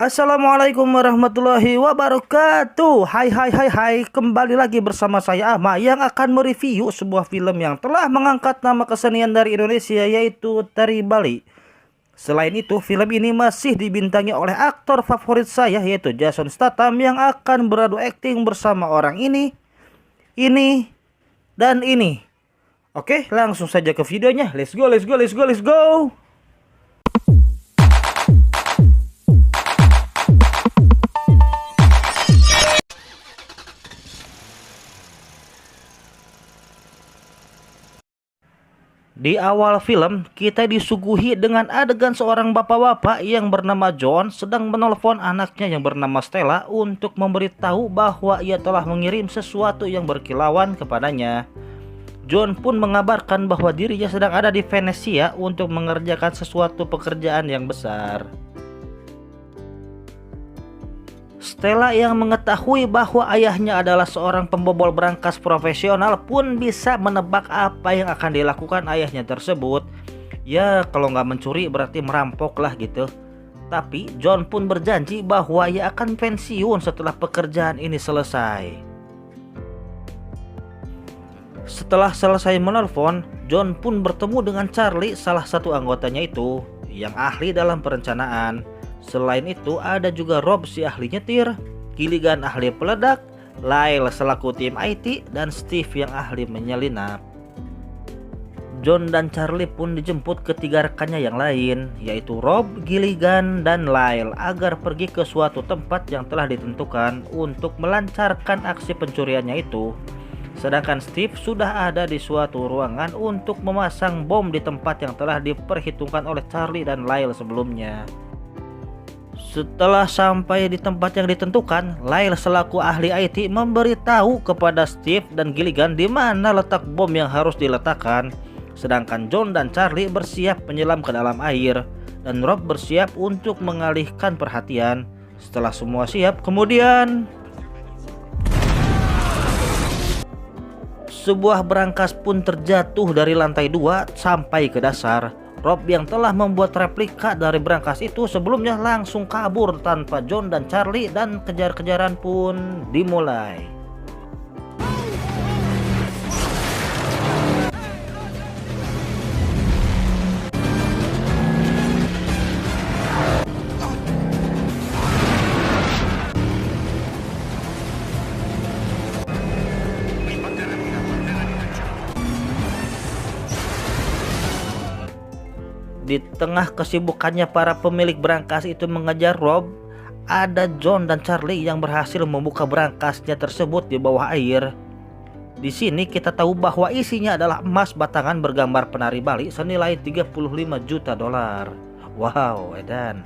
Assalamualaikum warahmatullahi wabarakatuh. Hai, kembali lagi bersama saya Ahmad yang akan mereview sebuah film yang telah mengangkat nama kesenian dari Indonesia, yaitu Tari Bali. Selain itu, film ini masih dibintangi oleh aktor favorit saya, yaitu Jason Statham, yang akan beradu akting bersama orang ini, dan ini. Oke, langsung saja ke videonya. Let's go. Di awal film, kita disuguhi dengan adegan seorang bapak-bapak yang bernama John sedang menelpon anaknya yang bernama Stella untuk memberitahu bahwa ia telah mengirim sesuatu yang berkilauan kepadanya. John pun mengabarkan bahwa dirinya sedang ada di Venesia untuk mengerjakan sesuatu pekerjaan yang besar. Stella yang mengetahui bahwa ayahnya adalah seorang pembobol brankas profesional pun bisa menebak apa yang akan dilakukan ayahnya tersebut. Ya, kalau nggak mencuri berarti merampok lah gitu. Tapi John pun berjanji bahwa ia akan pensiun setelah pekerjaan ini selesai. Setelah selesai menelpon, John pun bertemu dengan Charlie, salah satu anggotanya itu, yang ahli dalam perencanaan. Selain itu ada juga Rob si ahli nyetir, Gilligan ahli peledak, Lyle selaku tim IT, dan Steve yang ahli menyelinap. John dan Charlie pun dijemput ketiga rekannya yang lain, yaitu Rob, Gilligan, dan Lyle, agar pergi ke suatu tempat yang telah ditentukan untuk melancarkan aksi pencuriannya itu. Sedangkan Steve sudah ada di suatu ruangan untuk memasang bom di tempat yang telah diperhitungkan oleh Charlie dan Lyle sebelumnya. Setelah sampai di tempat yang ditentukan, Lyle selaku ahli IT memberitahu kepada Steve dan Gilligan di mana letak bom yang harus diletakkan. Sedangkan John dan Charlie bersiap menyelam ke dalam air, dan Rob bersiap untuk mengalihkan perhatian. Setelah semua siap, kemudian sebuah brankas pun terjatuh dari lantai 2 sampai ke dasar. Rob yang telah membuat replika dari brankas itu sebelumnya langsung kabur tanpa John dan Charlie, dan kejar-kejaran pun dimulai. Di tengah kesibukannya para pemilik brankas itu mengejar Rob, ada John dan Charlie yang berhasil membuka brankasnya tersebut di bawah air. Di sini kita tahu bahwa isinya adalah emas batangan bergambar penari Bali senilai 35 juta dolar. Wow, edan.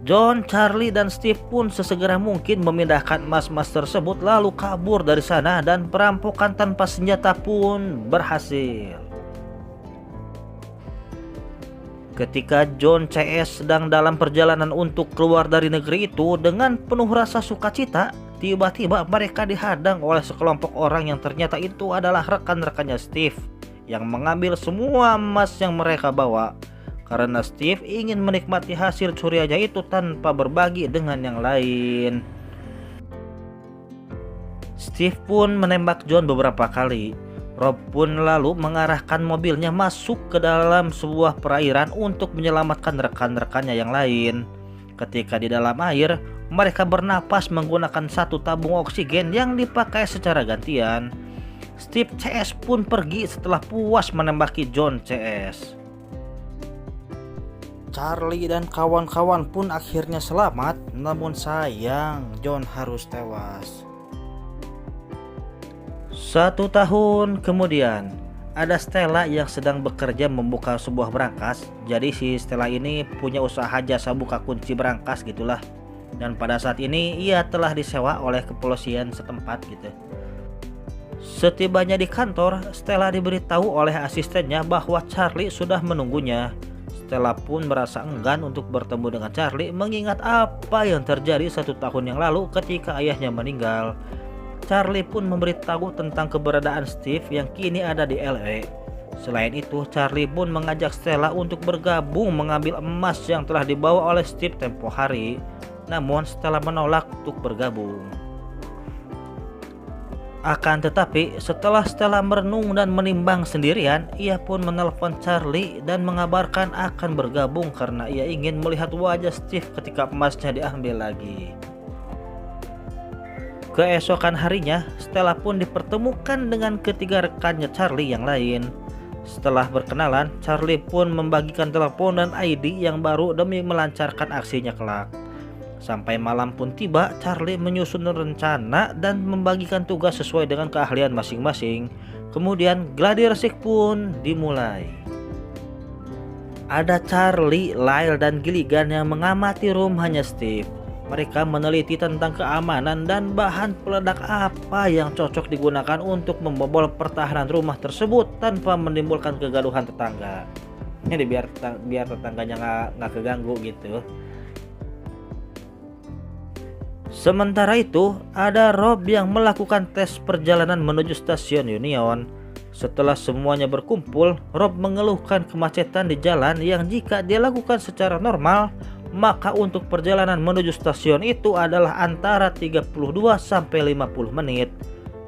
John, Charlie, dan Steve pun sesegera mungkin memindahkan emas-emas tersebut lalu kabur dari sana, dan perampokan tanpa senjata pun berhasil. Ketika John CS sedang dalam perjalanan untuk keluar dari negeri itu dengan penuh rasa sukacita, tiba-tiba mereka dihadang oleh sekelompok orang yang ternyata itu adalah rekan-rekannya Steve yang mengambil semua emas yang mereka bawa, karena Steve ingin menikmati hasil curiannya itu tanpa berbagi dengan yang lain. Steve pun menembak John beberapa kali. Rob pun lalu mengarahkan mobilnya masuk ke dalam sebuah perairan untuk menyelamatkan rekan-rekannya yang lain. Ketika di dalam air, mereka bernapas menggunakan satu tabung oksigen yang dipakai secara gantian. Steve CS pun pergi setelah puas menembaki John CS. Charlie dan kawan-kawan pun akhirnya selamat, namun sayang John harus tewas. 1 tahun kemudian, ada Stella yang sedang bekerja membuka sebuah brankas. Jadi si Stella ini punya usaha jasa buka kunci brankas gitulah. Dan pada saat ini ia telah disewa oleh kepolisian setempat gitu. Setibanya di kantor, Stella diberitahu oleh asistennya bahwa Charlie sudah menunggunya. Stella pun merasa enggan untuk bertemu dengan Charlie mengingat apa yang terjadi 1 tahun yang lalu ketika ayahnya meninggal. Charlie pun memberitahu tentang keberadaan Steve yang kini ada di LA. Selain itu, Charlie pun mengajak Stella untuk bergabung mengambil emas yang telah dibawa oleh Steve tempo hari. Namun Stella menolak untuk bergabung. Akan tetapi, setelah Stella merenung dan menimbang sendirian, ia pun menelpon Charlie dan mengabarkan akan bergabung karena ia ingin melihat wajah Steve ketika emasnya diambil lagi. Keesokan harinya, Stella pun dipertemukan dengan ketiga rekannya Charlie yang lain. Setelah berkenalan, Charlie pun membagikan telepon dan ID yang baru demi melancarkan aksinya kelak. Sampai malam pun tiba, Charlie menyusun rencana dan membagikan tugas sesuai dengan keahlian masing-masing. Kemudian gladi resik pun dimulai. Ada Charlie, Lyle, dan Gilligan yang mengamati rumahnya Steve. Mereka meneliti tentang keamanan dan bahan peledak apa yang cocok digunakan untuk membobol pertahanan rumah tersebut tanpa menimbulkan kegaduhan tetangga. Ini biar tetangganya nggak keganggu gitu. Sementara itu, ada Rob yang melakukan tes perjalanan menuju stasiun Union. Setelah semuanya berkumpul, Rob mengeluhkan kemacetan di jalan yang jika dia lakukan secara normal, maka untuk perjalanan menuju stasiun itu adalah antara 32 sampai 50 menit.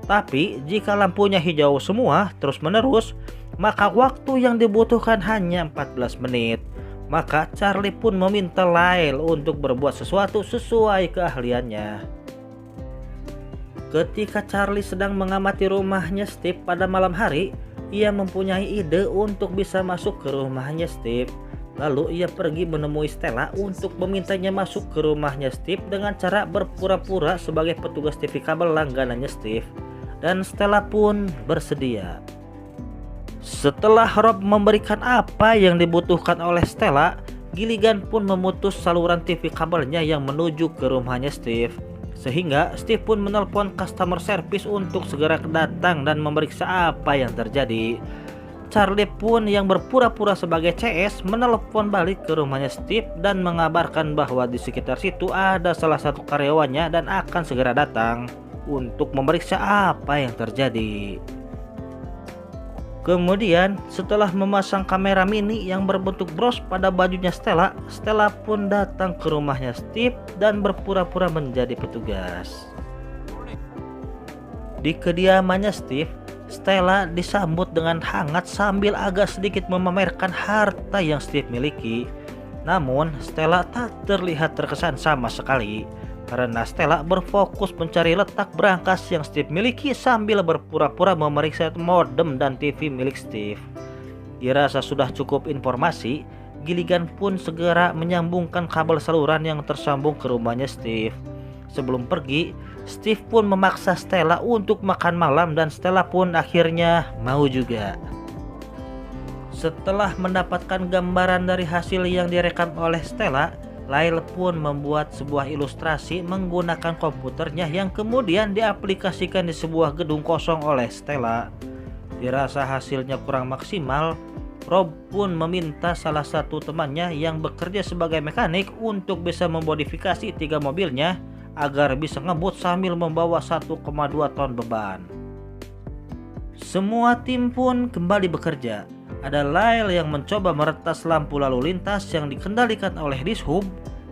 Tapi jika lampunya hijau semua terus-menerus, maka waktu yang dibutuhkan hanya 14 menit. Maka Charlie pun meminta Lyle untuk berbuat sesuatu sesuai keahliannya. Ketika Charlie sedang mengamati rumahnya Steve pada malam hari, ia mempunyai ide untuk bisa masuk ke rumahnya Steve. Lalu ia pergi menemui Stella untuk memintanya masuk ke rumahnya Steve dengan cara berpura-pura sebagai petugas TV kabel langganannya Steve. Dan Stella pun bersedia. Setelah Rob memberikan apa yang dibutuhkan oleh Stella, Gilligan pun memutus saluran TV kabelnya yang menuju ke rumahnya Steve. Sehingga Steve pun menelpon customer service untuk segera datang dan memeriksa apa yang terjadi. Charlie pun yang berpura-pura sebagai CS menelpon balik ke rumahnya Steve dan mengabarkan bahwa di sekitar situ ada salah satu karyawannya dan akan segera datang untuk memeriksa apa yang terjadi. Kemudian setelah memasang kamera mini yang berbentuk bros pada bajunya Stella, Stella pun datang ke rumahnya Steve dan berpura-pura menjadi petugas. Di kediamannya Steve, Stella disambut dengan hangat sambil agak sedikit memamerkan harta yang Steve miliki. Namun Stella tak terlihat terkesan sama sekali, karena Stella berfokus mencari letak berangkas yang Steve miliki sambil berpura-pura memeriksa modem dan TV milik Steve. Dirasa sudah cukup informasi, Gilligan pun segera menyambungkan kabel saluran yang tersambung ke rumahnya Steve. Sebelum pergi, Steve pun memaksa Stella untuk makan malam dan Stella pun akhirnya mau juga. Setelah mendapatkan gambaran dari hasil yang direkam oleh Stella, Lyle pun membuat sebuah ilustrasi menggunakan komputernya yang kemudian diaplikasikan di sebuah gedung kosong oleh Stella. Dirasa hasilnya kurang maksimal, Rob pun meminta salah satu temannya yang bekerja sebagai mekanik untuk bisa memodifikasi 3 mobilnya agar bisa ngebut sambil membawa 1,2 ton beban. Semua tim pun kembali bekerja. Ada Lyle yang mencoba meretas lampu lalu lintas yang dikendalikan oleh dishub,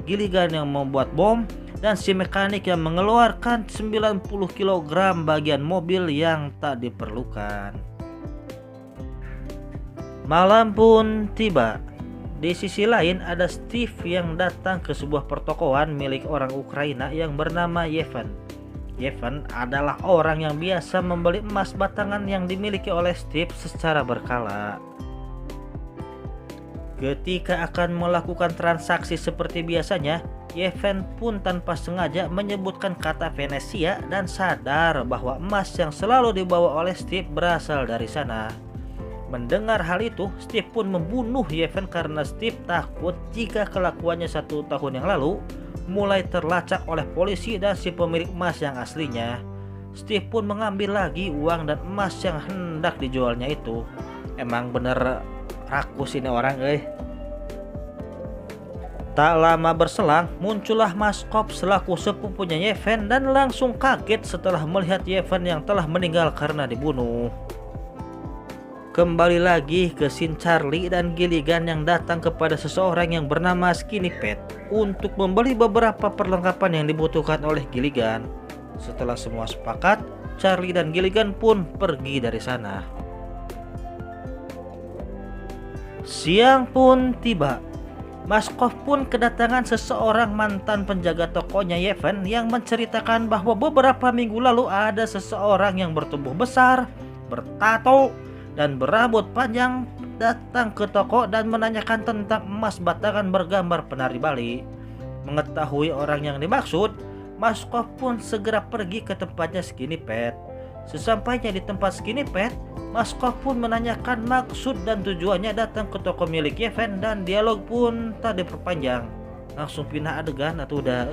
Gilligan yang membuat bom, dan si mekanik yang mengeluarkan 90 kg bagian mobil yang tak diperlukan. Malam pun tiba. Di sisi lain ada Steve yang datang ke sebuah pertokoan milik orang Ukraina yang bernama Yevhen. Yevhen adalah orang yang biasa membeli emas batangan yang dimiliki oleh Steve secara berkala. Ketika akan melakukan transaksi seperti biasanya, Yevhen pun tanpa sengaja menyebutkan kata Venesia dan sadar bahwa emas yang selalu dibawa oleh Steve berasal dari sana. Mendengar hal itu, Steve pun membunuh Yevhen karena Steve takut jika kelakuannya 1 tahun yang lalu mulai terlacak oleh polisi dan si pemilik emas yang aslinya. Steve pun mengambil lagi uang dan emas yang hendak dijualnya itu. Emang bener rakus ini orang Tak lama berselang, muncullah Maskov selaku sepupunya Yevhen dan langsung kaget setelah melihat Yevhen yang telah meninggal karena dibunuh. Kembali lagi ke scene Charlie dan Gilligan yang datang kepada seseorang yang bernama Skinny Pet untuk membeli beberapa perlengkapan yang dibutuhkan oleh Gilligan. Setelah semua sepakat, Charlie dan Gilligan pun pergi dari sana. Siang pun tiba. Maskov pun kedatangan seseorang mantan penjaga tokonya Yevon yang menceritakan bahwa beberapa minggu lalu ada seseorang yang bertubuh besar, bertato, dan berambut panjang datang ke toko dan menanyakan tentang emas batangan bergambar penari Bali. Mengetahui orang yang dimaksud, Maskov pun segera pergi ke tempatnya Skinny Pet. Sesampainya di tempat Skinny Pet, Maskov pun menanyakan maksud dan tujuannya datang ke toko milik Yevon dan dialog pun tak diperpanjang. Langsung pindah adegan atau udah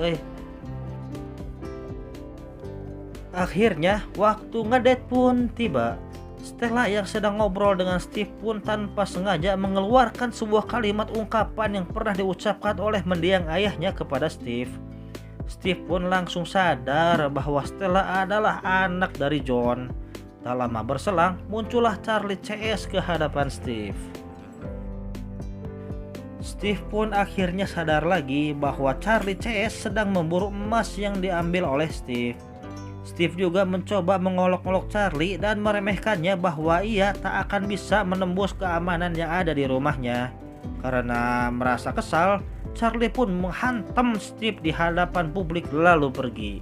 Akhirnya waktu ngedate pun tiba. Stella yang sedang ngobrol dengan Steve pun tanpa sengaja mengeluarkan sebuah kalimat ungkapan yang pernah diucapkan oleh mendiang ayahnya kepada Steve. Steve pun langsung sadar bahwa Stella adalah anak dari John. Tak lama berselang, muncullah Charlie CS ke hadapan Steve. Steve pun akhirnya sadar lagi bahwa Charlie CS sedang memburu emas yang diambil oleh Steve. Steve juga mencoba mengolok-olok Charlie dan meremehkannya bahwa ia tak akan bisa menembus keamanan yang ada di rumahnya. Karena merasa kesal, Charlie pun menghantam Steve di hadapan publik lalu pergi.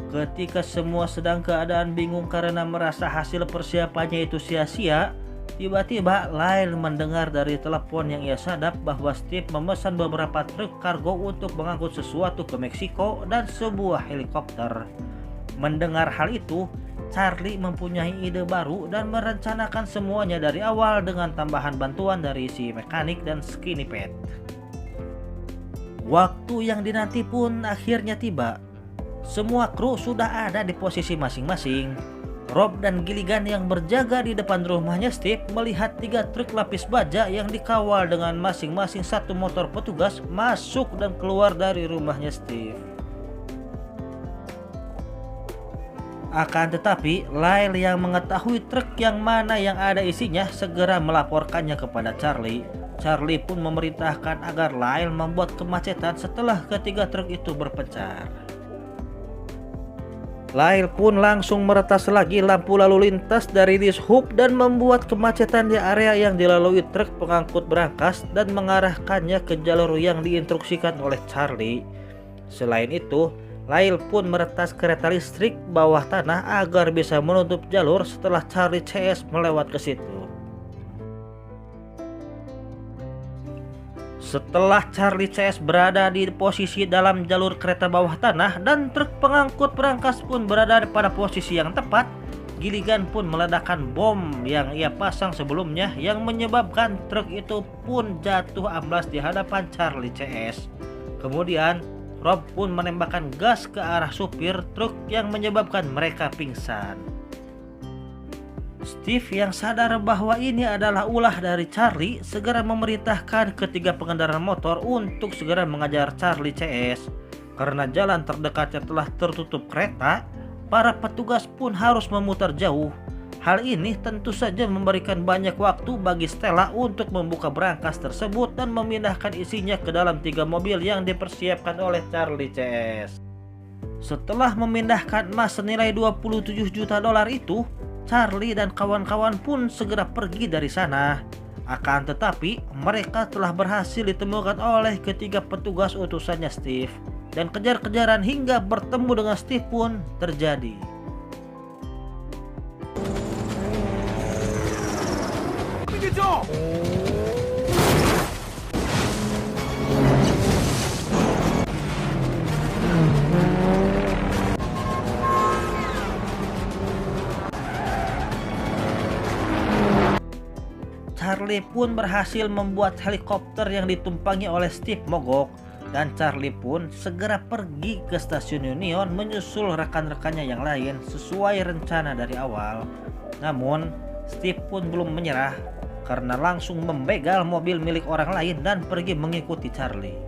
Ketika semua sedang keadaan bingung karena merasa hasil persiapannya itu sia-sia, tiba-tiba Lyle mendengar dari telepon yang ia sadap bahwa Steve memesan beberapa truk kargo untuk mengangkut sesuatu ke Meksiko dan sebuah helikopter. Mendengar hal itu, Charlie mempunyai ide baru dan merencanakan semuanya dari awal dengan tambahan bantuan dari si mekanik dan Skinny Pet. Waktu yang dinanti pun akhirnya tiba. Semua kru sudah ada di posisi masing-masing. Rob dan Gilligan yang berjaga di depan rumahnya Steve melihat 3 truk lapis baja yang dikawal dengan masing-masing 1 motor petugas masuk dan keluar dari rumahnya Steve. Akan tetapi, Lyle yang mengetahui truk yang mana yang ada isinya segera melaporkannya kepada Charlie. Charlie pun memerintahkan agar Lyle membuat kemacetan setelah ketiga truk itu berpencar. Lyle pun langsung meretas lagi lampu lalu lintas dari dishub dan membuat kemacetan di area yang dilalui truk pengangkut berangkas dan mengarahkannya ke jalur yang diinstruksikan oleh Charlie. Selain itu, Lyle pun meretas kereta listrik bawah tanah agar bisa menutup jalur setelah Charlie CS melewat ke situ. Setelah Charlie CS berada di posisi dalam jalur kereta bawah tanah dan truk pengangkut berangkas pun berada pada posisi yang tepat, Gilligan pun meledakkan bom yang ia pasang sebelumnya yang menyebabkan truk itu pun jatuh amblas di hadapan Charlie CS. Kemudian Rob pun menembakkan gas ke arah supir truk yang menyebabkan mereka pingsan. Steve yang sadar bahwa ini adalah ulah dari Charlie segera memerintahkan ketiga pengendara motor untuk segera mengajar Charlie CS. Karena jalan terdekatnya telah tertutup kereta, para petugas pun harus memutar jauh. Hal ini tentu saja memberikan banyak waktu bagi Stella untuk membuka berangkas tersebut dan memindahkan isinya ke dalam 3 mobil yang dipersiapkan oleh Charlie CS. Setelah memindahkan emas senilai $27 juta itu, Charlie dan kawan-kawan pun segera pergi dari sana. Akan tetapi, mereka telah berhasil ditemukan oleh ketiga petugas utusannya Steve. Dan kejar-kejaran hingga bertemu dengan Steve pun terjadi. Charlie pun berhasil membuat helikopter yang ditumpangi oleh Steve mogok dan Charlie pun segera pergi ke stasiun Union menyusul rekan-rekannya yang lain sesuai rencana dari awal. Namun Steve pun belum menyerah karena langsung membegal mobil milik orang lain dan pergi mengikuti Charlie.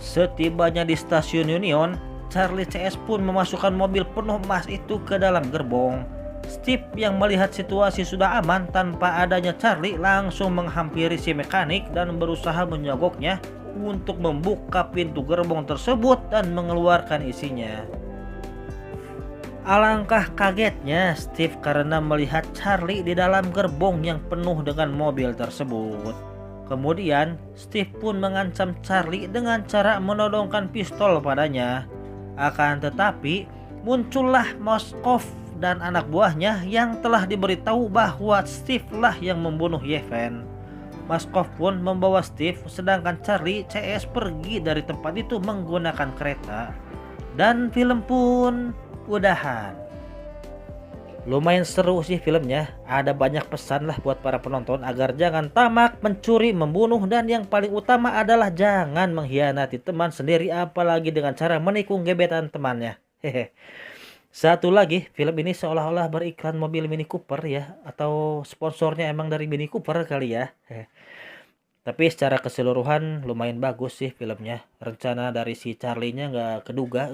Setibanya di stasiun Union, Charlie CS pun memasukkan mobil penuh emas itu ke dalam gerbong. Steve yang melihat situasi sudah aman tanpa adanya Charlie langsung menghampiri si mekanik dan berusaha menyogoknya untuk membuka pintu gerbong tersebut dan mengeluarkan isinya. Alangkah kagetnya Steve karena melihat Charlie di dalam gerbong yang penuh dengan mobil tersebut. Kemudian Steve pun mengancam Charlie dengan cara menodongkan pistol padanya. Akan tetapi muncullah Moskov dan anak buahnya yang telah diberitahu bahwa Steve lah yang membunuh Yevhen. Moskov pun membawa Steve sedangkan Charlie CS pergi dari tempat itu menggunakan kereta. Dan film pun udahan. Lumayan seru sih filmnya. Ada banyak pesan lah buat para penonton agar jangan tamak, mencuri, membunuh, dan yang paling utama adalah jangan mengkhianati teman sendiri apalagi dengan cara menikung gebetan temannya. Hehe. Satu lagi, film ini seolah-olah beriklan mobil Mini Cooper ya, atau sponsornya emang dari Mini Cooper kali ya. Hehe. Tapi secara keseluruhan lumayan bagus sih filmnya. Rencana dari si Charlie-nya nggak keduga,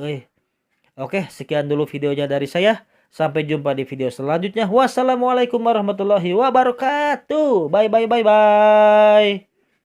Oke, sekian dulu videonya dari saya. Sampai jumpa di video selanjutnya. Wassalamualaikum warahmatullahi wabarakatuh. Bye bye bye bye.